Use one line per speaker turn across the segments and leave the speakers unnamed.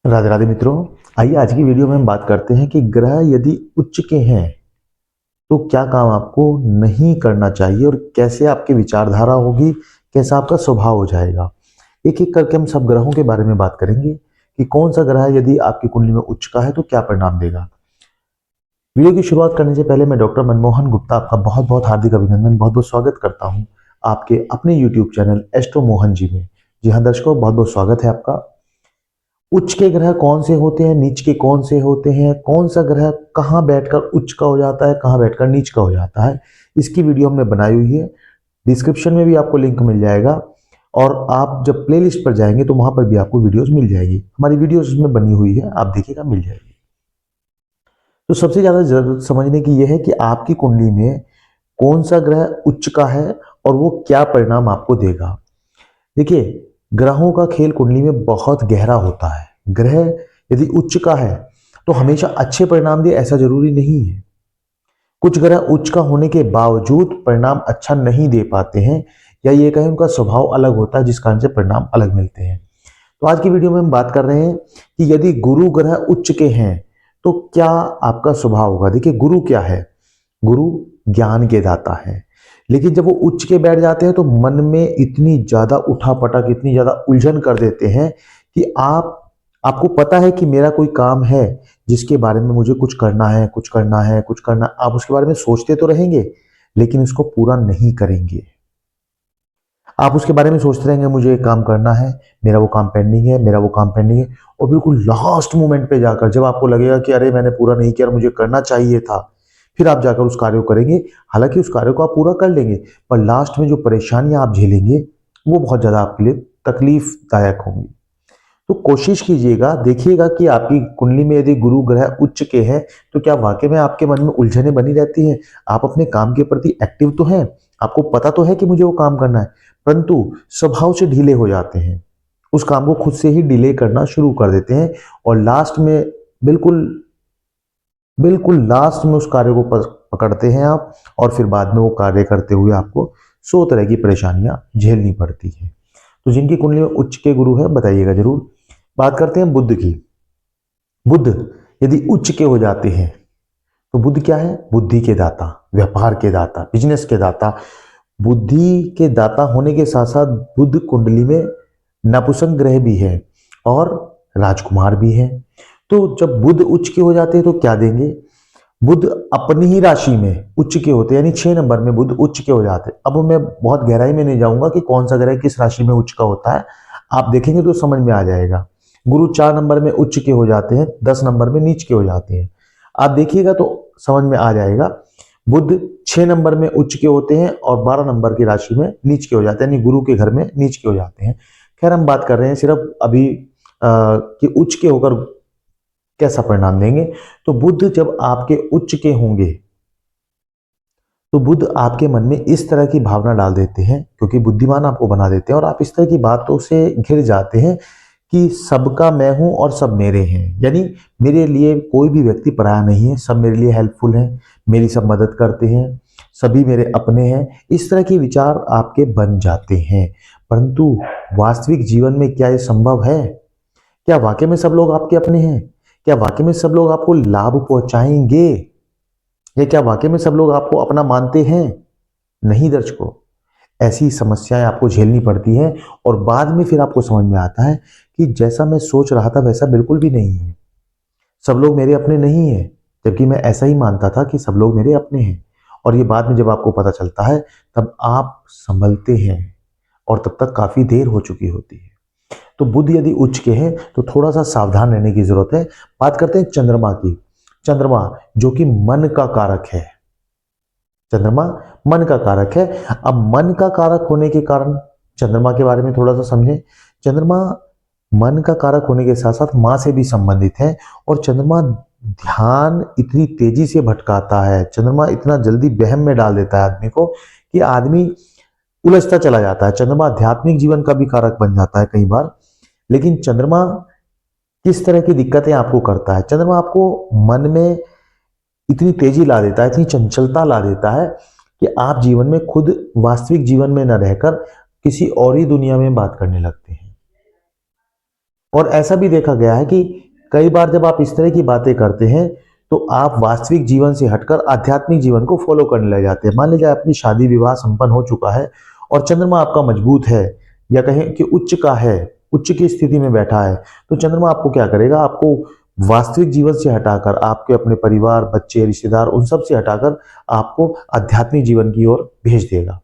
राधे राधे मित्रों। आइए आज की वीडियो में हम बात करते हैं कि ग्रह यदि उच्च के हैं तो क्या काम आपको नहीं करना चाहिए और कैसे आपकी विचारधारा होगी, कैसा आपका स्वभाव हो जाएगा। एक एक करके हम सब ग्रहों के बारे में बात करेंगे कि कौन सा ग्रह यदि आपकी कुंडली में उच्च का है तो क्या परिणाम देगा। वीडियो की शुरुआत करने से पहले मैं डॉक्टर मनमोहन गुप्ता आपका बहुत बहुत हार्दिक अभिनंदन, बहुत बहुत स्वागत करता हूं आपके अपने YouTube channel astro Mohan ji में। जी हाँ दर्शकों, बहुत बहुत स्वागत है आपका। उच्च के ग्रह कौन से होते हैं, नीच के कौन से होते हैं, कौन सा ग्रह कहाँ बैठकर उच्च का हो जाता है, कहाँ बैठकर नीच का हो जाता है, इसकी वीडियो हमने बनाई हुई है। डिस्क्रिप्शन में भी आपको लिंक मिल जाएगा और आप जब प्लेलिस्ट पर जाएंगे तो वहां पर भी आपको वीडियोस मिल जाएगी। हमारी वीडियोस उसमें बनी हुई है, आप देखिएगा, मिल जाएगी। तो सबसे ज्यादा जरूरत समझने की यह है कि आपकी कुंडली में कौन सा ग्रह उच्च का है और वो क्या परिणाम आपको देगा। देखिए, ग्रहों का खेल कुंडली में बहुत गहरा होता है। ग्रह यदि उच्च का है तो हमेशा अच्छे परिणाम दे ऐसा जरूरी नहीं है। कुछ ग्रह उच्च का होने के बावजूद परिणाम अच्छा नहीं दे पाते हैं, या ये कहें उनका स्वभाव अलग होता है जिस कारण से परिणाम अलग मिलते हैं। तो आज की वीडियो में हम बात कर रहे हैं कि यदि गुरु ग्रह उच्च के हैं तो क्या आपका स्वभाव होगा। देखिए, गुरु क्या है? गुरु ज्ञान के दाता है, लेकिन जब वो उच्च के बैठ जाते हैं तो मन में इतनी ज्यादा उठापटक, इतनी ज्यादा उलझन कर देते हैं कि आपको पता है कि मेरा कोई काम है जिसके बारे में मुझे कुछ करना है, कुछ करना है, कुछ करना, आप उसके बारे में सोचते तो रहेंगे लेकिन उसको पूरा नहीं करेंगे। आप उसके बारे में सोचते रहेंगे, मुझे ये काम करना है, मेरा वो काम पेंडिंग है, मेरा वो काम पेंडिंग है, और बिल्कुल लास्ट मोमेंट पे जाकर जब आपको लगेगा कि अरे मैंने पूरा नहीं किया, मुझे करना चाहिए था, फिर आप जाकर उस कार्य को करेंगे। हालांकि उस कार्य को आप पूरा कर लेंगे, पर लास्ट में जो परेशानियां आप झेलेंगे वो बहुत ज्यादा आपके लिए तकलीफदायक होंगी। तो कोशिश कीजिएगा, देखिएगा कि आपकी कुंडली में यदि गुरु ग्रह उच्च के हैं तो क्या वाकई में आपके मन में उलझने बनी रहती हैं। आप अपने काम के प्रति एक्टिव तो हैं, आपको पता तो है कि मुझे वो काम करना है, परंतु स्वभाव से ढीले हो जाते हैं, उस काम को खुद से ही डिले करना शुरू कर देते हैं और लास्ट में बिल्कुल बिल्कुल लास्ट में उस कार्य को पकड़ते हैं आप, और फिर बाद में वो कार्य करते हुए आपको 100 तरह की परेशानियां झेलनी पड़ती हैं। तो जिनकी कुंडली में उच्च के गुरु है बताइएगा जरूर। बात करते हैं बुध की। बुध यदि उच्च के हो जाते हैं तो बुध क्या है? बुद्धि के दाता, व्यापार के दाता, बिजनेस के दाता। बुद्धि के दाता होने के साथ साथ बुध कुंडली में नपुंसक ग्रह भी है और राजकुमार भी है। तो जब बुध उच्च के हो जाते हैं तो क्या देंगे? बुध अपनी ही राशि में उच्च के होते हैं, यानी 6 नंबर में बुध उच्च के हो जाते हैं। अब मैं बहुत गहराई में नहीं जाऊंगा कि कौन सा ग्रह किस राशि में उच्च का होता है, आप देखेंगे तो समझ में आ जाएगा। गुरु 4 नंबर में उच्च के हो जाते हैं, 10 नंबर में नीच के हो जाते हैं, आप देखिएगा तो समझ में आ जाएगा। बुध 6 नंबर में उच्च के होते हैं और 12 नंबर की राशि में नीच के हो जाते हैं, यानी गुरु के घर में नीच के हो जाते हैं। खैर, हम बात कर रहे हैं सिर्फ अभी कि उच्च के होकर कैसा परिणाम देंगे। तो बुध जब आपके उच्च के होंगे तो बुध आपके मन में इस तरह की भावना डाल देते हैं, क्योंकि बुद्धिमान आपको बना देते हैं और आप इस तरह की बातों से घिर जाते हैं कि सबका मैं हूं और सब मेरे हैं, यानी मेरे लिए कोई भी व्यक्ति पराया नहीं है, सब मेरे लिए हेल्पफुल हैं, मेरी सब मदद करते हैं, सभी मेरे अपने हैं। इस तरह के विचार आपके बन जाते हैं। परंतु वास्तविक जीवन में क्या ये संभव है? क्या वाकई में सब लोग आपके अपने हैं? क्या वाकई में सब लोग आपको लाभ पहुंचाएंगे? या क्या वाकई में सब लोग आपको अपना मानते हैं? नहीं दर्शकों, ऐसी समस्याएं आपको झेलनी पड़ती हैं और बाद में फिर आपको समझ में आता है कि जैसा मैं सोच रहा था वैसा बिल्कुल भी नहीं है, सब लोग मेरे अपने नहीं है, जबकि मैं ऐसा ही मानता था कि सब लोग मेरे अपने हैं। और ये बाद में जब आपको पता चलता है तब आप संभलते हैं और तब तक काफी देर हो चुकी होती है। तो बुध यदि उच्च के हैं तो थोड़ा सा सावधान रहने की जरूरत है। बात करते हैं चंद्रमा की। चंद्रमा जो कि मन का कारक है, चंद्रमा मन का कारक है। अब मन का कारक होने के कारण चंद्रमा के बारे में थोड़ा सा समझें। चंद्रमा मन का कारक होने के साथ साथ मां से भी संबंधित है, और चंद्रमा ध्यान इतनी तेजी से भटकाता है, चंद्रमा इतना जल्दी वहम में डाल देता है आदमी को कि आदमी उलझता चला जाता है। चंद्रमा आध्यात्मिक जीवन का भी कारक बन जाता है कई बार। लेकिन चंद्रमा किस तरह की दिक्कतें आपको करता है? चंद्रमा आपको मन में इतनी तेजी ला देता है, इतनी चंचलता ला देता है कि आप जीवन में खुद वास्तविक जीवन में न रहकर किसी और ही दुनिया में बात करने लगते हैं। और ऐसा भी देखा गया है कि कई बार जब आप इस तरह की बातें करते हैं तो आप वास्तविक जीवन से हटकर आध्यात्मिक जीवन को फॉलो करने लग जाते हैं। मान लीजिए आपकी शादी विवाह संपन्न हो चुका है और चंद्रमा आपका मजबूत है, या कहें कि उच्च का है, उच्च की स्थिति में बैठा है, तो चंद्रमा आपको क्या करेगा, आपको वास्तविक जीवन से हटाकर, आपके अपने परिवार, बच्चे, रिश्तेदार, उन सब से हटाकर आपको आध्यात्मिक जीवन की ओर भेज देगा।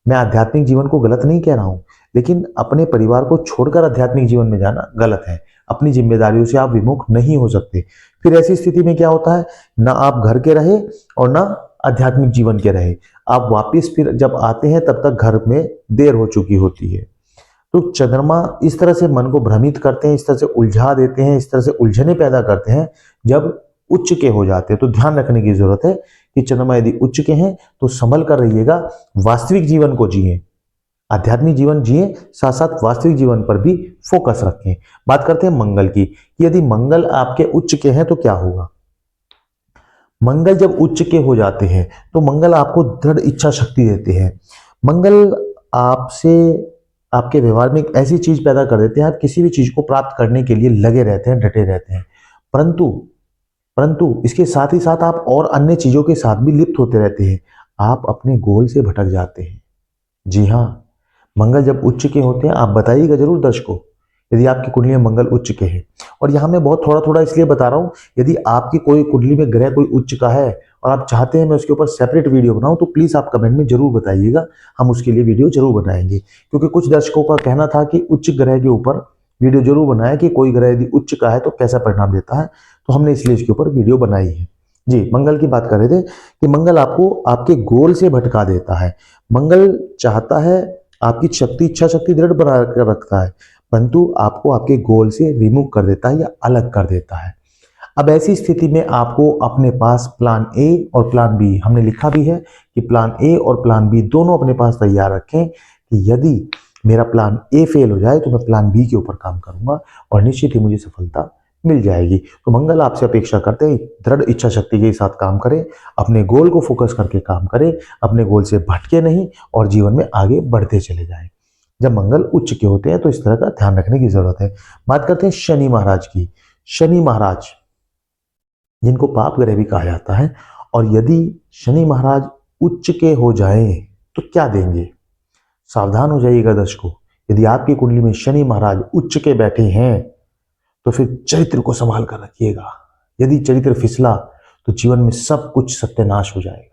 मैं आध्यात्मिक जीवन को गलत नहीं कह रहा हूं, लेकिन अपने परिवार को छोड़कर आध्यात्मिक जीवन में जाना गलत है। अपनी जिम्मेदारियों से आप विमुख नहीं हो सकते। फिर ऐसी स्थिति में क्या होता है, ना आप घर के रहे और ना आध्यात्मिक जीवन के रहे, आप वापिस फिर जब आते हैं तब तक घर में देर हो चुकी होती है। तो चंद्रमा इस तरह से मन को भ्रमित करते हैं, इस तरह से उलझा देते हैं, इस तरह से उलझने पैदा करते हैं जब उच्च के हो जाते हैं। तो ध्यान रखने की जरूरत है कि चंद्रमा यदि उच्च के हैं तो संभल कर रहिएगा, वास्तविक जीवन को जिए, आध्यात्मिक जीवन जिए, साथ साथ वास्तविक जीवन पर भी फोकस रखें। बात करते हैं मंगल की, कि यदि मंगल आपके उच्च के हैं तो क्या होगा। मंगल जब उच्च के हो जाते हैं तो मंगल आपको दृढ़ इच्छा शक्ति देते हैं। मंगल आपसे, आपके व्यवहार में एक ऐसी चीज पैदा कर देते हैं, आप किसी भी चीज को प्राप्त करने के लिए लगे रहते हैं, डटे रहते हैं, परंतु परंतु इसके साथ ही साथ आप और अन्य चीजों के साथ भी लिप्त होते रहते हैं, आप अपने गोल से भटक जाते हैं। जी हाँ, मंगल जब उच्च के होते हैं, आप बताइएगा जरूर दर्शकों यदि आपकी कुंडली में मंगल उच्च के है। और यहाँ मैं बहुत थोड़ा थोड़ा इसलिए बता रहा हूँ, यदि आपकी कोई कुंडली में ग्रह कोई उच्च का है और आप चाहते हैं मैं उसके ऊपर सेपरेट वीडियो बनाऊं, तो प्लीज आप कमेंट में जरूर बताइएगा, हम उसके लिए वीडियो जरूर बनाएंगे। क्योंकि कुछ दर्शकों का कहना था कि उच्च ग्रह के ऊपर वीडियो जरूर बनाए, कि कोई ग्रह यदि उच्च का है तो कैसा परिणाम देता है, तो हमने इसलिए इसके ऊपर वीडियो बनाई है। जी, मंगल की बात कर रहे थे कि मंगल आपको आपके गोल से भटका देता है। मंगल चाहता है, आपकी शक्ति, इच्छा शक्ति दृढ़ बना कर रखता है, परंतु आपको आपके गोल से रिमूव कर देता है या अलग कर देता है। अब ऐसी स्थिति में आपको अपने पास प्लान ए और प्लान बी, हमने लिखा भी है कि प्लान ए और प्लान बी दोनों अपने पास तैयार रखें, कि यदि मेरा प्लान ए फेल हो जाए तो मैं प्लान बी के ऊपर काम करूंगा और निश्चित ही मुझे सफलता मिल जाएगी। तो मंगल आपसे अपेक्षा करते हैं दृढ़ इच्छा शक्ति के साथ काम करें, अपने गोल को फोकस करके काम करें, अपने गोल से भटके नहीं और जीवन में आगे बढ़ते चले जाएं। जब मंगल उच्च के होते हैं तो इस तरह का ध्यान रखने की जरूरत है। बात करते हैं शनि महाराज की। शनि महाराज, जिनको पाप ग्रह भी कहा जाता है, और यदि शनि महाराज उच्च के हो जाएं तो क्या देंगे, सावधान हो जाइएगा दर्शकों। यदि आपकी कुंडली में शनि महाराज उच्च के बैठे हैं तो फिर चरित्र को संभाल कर रखिएगा। यदि चरित्र फिसला तो जीवन में सब कुछ सत्यानाश हो जाएगा।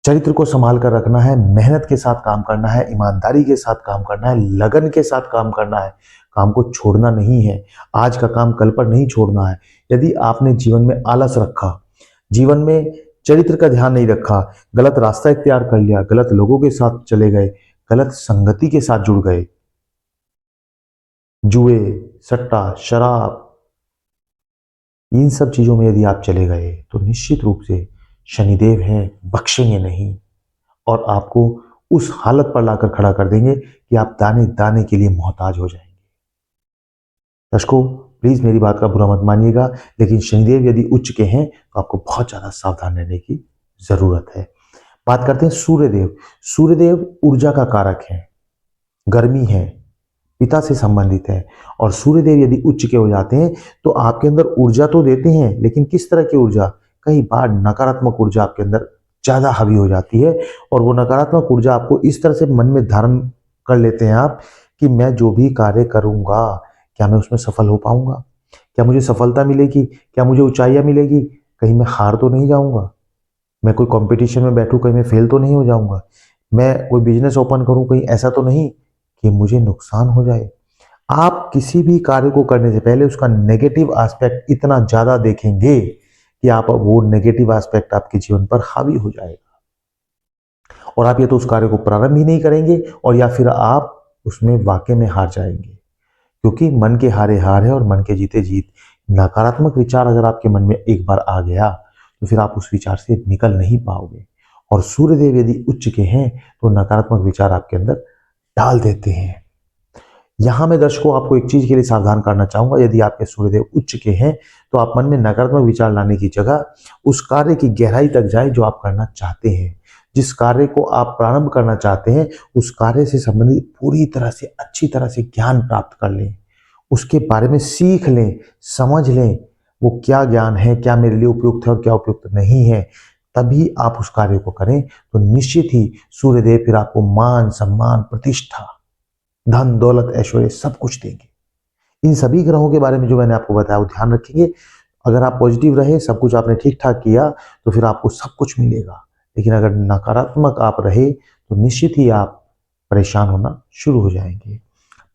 चरित्र को संभाल कर रखना है, मेहनत के साथ काम करना है, ईमानदारी के साथ काम करना है, लगन के साथ काम करना है, काम को छोड़ना नहीं है, आज का काम कल पर नहीं छोड़ना है। यदि आपने जीवन में आलस रखा, जीवन में चरित्र का ध्यान नहीं रखा, गलत रास्ता इख्तियार कर लिया, गलत लोगों के साथ चले गए, गलत संगति के साथ जुड़ गए, जुए, सट्टा, शराब, इन सब चीजों में यदि आप चले गए तो निश्चित रूप से शनिदेव हैं, बख्शेंगे नहीं और आपको उस हालत पर लाकर खड़ा कर देंगे कि आप दाने दाने के लिए मोहताज हो जाएंगे। दर्शकों प्लीज मेरी बात का बुरा मत मानिएगा, लेकिन शनिदेव यदि उच्च के हैं तो आपको बहुत ज्यादा सावधान रहने की जरूरत है। बात करते हैं सूर्यदेव। सूर्यदेव ऊर्जा का कारक है, गर्मी है, पिता से संबंधित है, और सूर्यदेव यदि उच्च के हो जाते हैं तो आपके अंदर ऊर्जा तो देते हैं, लेकिन किस तरह की ऊर्जा, कई बार नकारात्मक ऊर्जा आपके अंदर ज्यादा हावी हो जाती है, और वो नकारात्मक ऊर्जा आपको इस तरह से मन में धारण कर लेते हैं आप कि मैं जो भी कार्य करूंगा क्या मैं उसमें सफल हो पाऊंगा, क्या मुझे सफलता मिलेगी, क्या मुझे ऊंचाइयां मिलेगी, कहीं मैं हार तो नहीं जाऊंगा, मैं कोई कंपटीशन में बैठूं कहीं मैं फेल तो नहीं हो जाऊंगा, मैं कोई बिजनेस ओपन करूं कहीं ऐसा तो नहीं कि मुझे नुकसान हो जाए। आप किसी भी कार्य को करने से पहले उसका नेगेटिव एस्पेक्ट इतना ज्यादा देखेंगे कि आप वो नेगेटिव एस्पेक्ट आपके जीवन पर हावी हो जाएगा, और आप या तो उस कार्य को प्रारंभ ही नहीं करेंगे और या फिर आप उसमें वाकई में हार जाएंगे, क्योंकि मन के हारे हार है और मन के जीते जीत। नकारात्मक विचार अगर आपके मन में एक बार आ गया तो फिर आप उस विचार से निकल नहीं पाओगे, और सूर्यदेव यदि उच्च के हैं तो नकारात्मक विचार आपके अंदर डाल देते हैं। यहां मैं दर्शकों आपको एक चीज के लिए सावधान करना चाहूंगा, यदि आपके सूर्यदेव उच्च के हैं तो आप मन में नकारात्मक विचार लाने की जगह उस कार्य की गहराई तक जाए जो आप करना चाहते हैं। जिस कार्य को आप प्रारंभ करना चाहते हैं उस कार्य से संबंधित पूरी तरह से अच्छी तरह से ज्ञान प्राप्त कर लें, उसके बारे में सीख लें, समझ लें वो क्या ज्ञान है, क्या मेरे लिए उपयुक्त है और क्या उपयुक्त नहीं है, तभी आप उस कार्य को करें तो निश्चित ही सूर्यदेव फिर आपको मान सम्मान प्रतिष्ठा धन दौलत ऐश्वर्य सब कुछ देंगे। इन सभी ग्रहों के बारे में जो मैंने आपको बताया वो ध्यान रखेंगे। अगर आप पॉजिटिव रहे, सब कुछ आपने ठीक ठाक किया तो फिर आपको सब कुछ मिलेगा, लेकिन अगर नकारात्मक आप रहे तो निश्चित ही आप परेशान होना शुरू हो जाएंगे।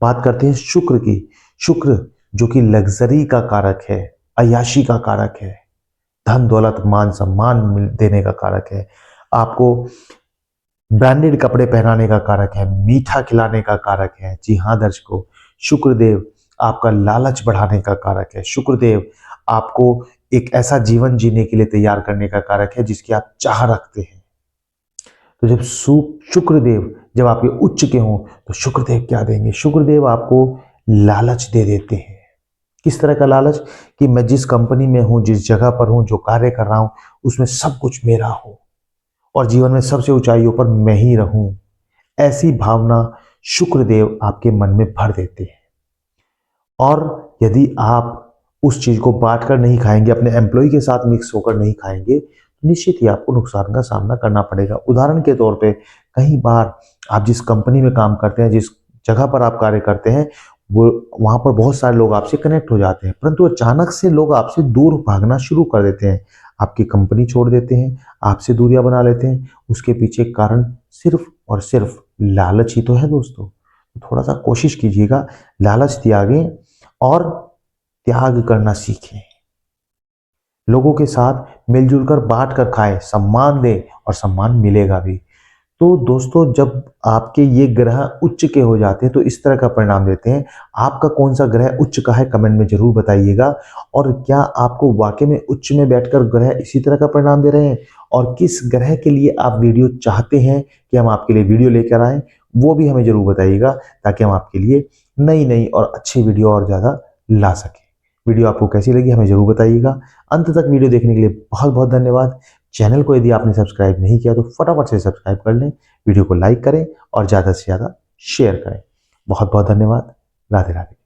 बात करते हैं शुक्र की। शुक्र जो कि लग्जरी का कारक है, अय्याशी का कारक है, धन दौलत मान सम्मान देने का कारक है, आपको ब्रांडेड कपड़े पहनाने का कारक है, मीठा खिलाने का कारक है। जी हाँ दर्शकों, शुक्रदेव आपका लालच बढ़ाने का कारक है। शुक्रदेव आपको एक ऐसा जीवन जीने के लिए तैयार करने का कारक है जिसकी आप चाह रखते हैं। तो जब शुक्रदेव जब आपके उच्च के हों तो शुक्रदेव क्या देंगे? शुक्रदेव आपको लालच दे देते हैं। किस तरह का लालच? कि मैं जिस कंपनी में हूं, जिस जगह पर हूं, जो कार्य कर रहा हूं उसमें सब कुछ मेरा हो और जीवन में सबसे ऊंचाइयों पर मैं ही रहूं। ऐसी भावना शुक्रदेव आपके मन में भर देते हैं। और यदि आप उस चीज को बांट कर नहीं खाएंगे, अपने एम्प्लॉय के साथ मिक्स होकर नहीं खाएंगे, तो निश्चित ही आपको नुकसान का सामना करना पड़ेगा। उदाहरण के तौर पे कई बार आप जिस कंपनी में काम करते हैं, जिस जगह पर आप कार्य करते हैं, वो वहां पर बहुत सारे लोग आपसे कनेक्ट हो जाते हैं, परंतु अचानक से लोग आपसे दूर भागना शुरू कर देते हैं, आपकी कंपनी छोड़ देते हैं, आपसे दूरियां बना लेते हैं। उसके पीछे कारण सिर्फ और सिर्फ लालच ही तो है दोस्तों। थोड़ा सा कोशिश कीजिएगा, लालच त्यागें और त्याग करना सीखें। लोगों के साथ मिलजुल कर बांट कर खाएं, सम्मान दें और सम्मान मिलेगा भी। तो दोस्तों जब आपके ये ग्रह उच्च के हो जाते हैं तो इस तरह का परिणाम देते हैं। आपका कौन सा ग्रह उच्च का है कमेंट में जरूर बताइएगा। और क्या आपको वाकई में उच्च में बैठकर ग्रह इसी तरह का परिणाम दे रहे हैं? और किस ग्रह के लिए आप वीडियो चाहते हैं कि हम आपके लिए वीडियो लेकर आएं, वो भी हमें जरूर बताइएगा, ताकि हम आपके लिए नई नई और अच्छी वीडियो और ज़्यादा ला सकें। वीडियो आपको कैसी लगी हमें जरूर बताइएगा। अंत तक वीडियो देखने के लिए बहुत बहुत धन्यवाद। चैनल को यदि आपने सब्सक्राइब नहीं किया तो फटाफट से सब्सक्राइब कर लें, वीडियो को लाइक करें और ज़्यादा से ज़्यादा शेयर करें। बहुत बहुत धन्यवाद। राधे राधे।